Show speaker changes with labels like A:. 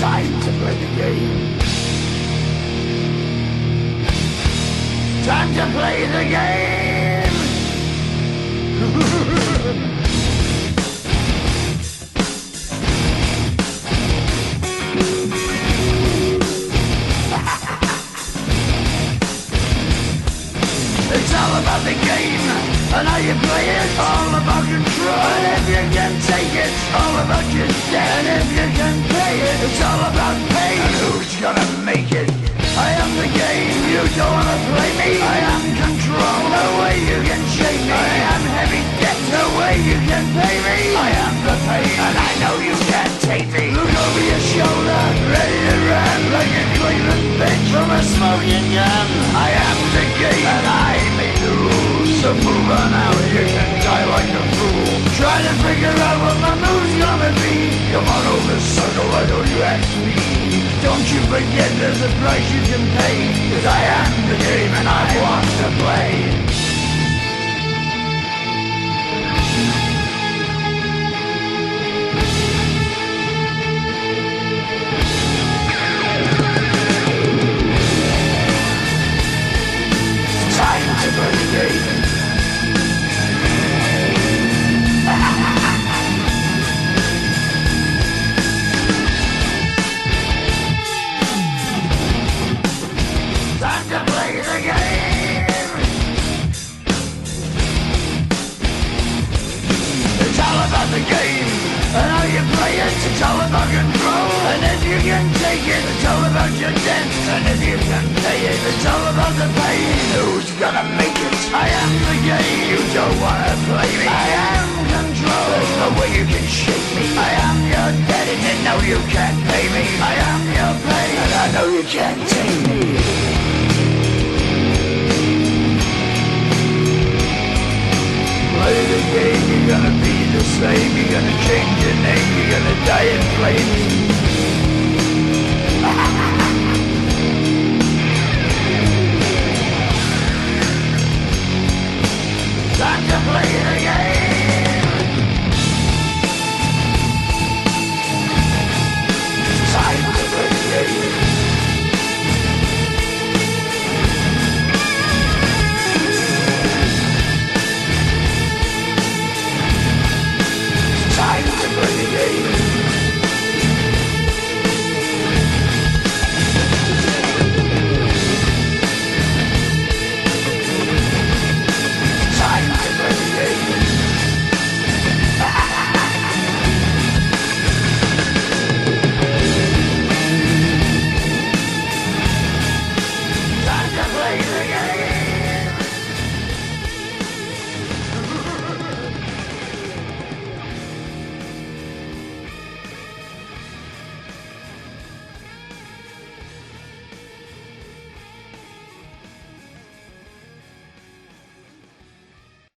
A: Time to play the game. Time to play the game. It's all about the game and how you play it. All about control, and if you can take it, all about your debt. And if you can pay it, it's all about pain. And who's gonna make it? I am the game, you don't wanna play me. I am control, no way you can shake me. I am heavy debt, no way you can pay me. I am the pain, and I know you can't take me. Look over your shoulder, ready to run like a Cleveland bitch from a smoking gun. I am the game, and I make the rules. So move on out, you can die like a fool. Try to figure out what my move's gonna be. Come on over, circle, why don't you ask me? Don't you forget there's a price you can pay. 'Cause I am the game and I want to play. Time to play the game. Time to play the game. It's all about the game and how you play it. It's all about control, and if you can take it, it's all about your debt. And if you can pay it, it's all about the pain. Who's gonna make it? I am the game. You don't wanna play me. I am control. There's no way you can shake me. I am your debt, and you know you can't pay me. I am your pain, and I know you can't take me. Play the game, you're gonna be the same. You're gonna change your name, you're gonna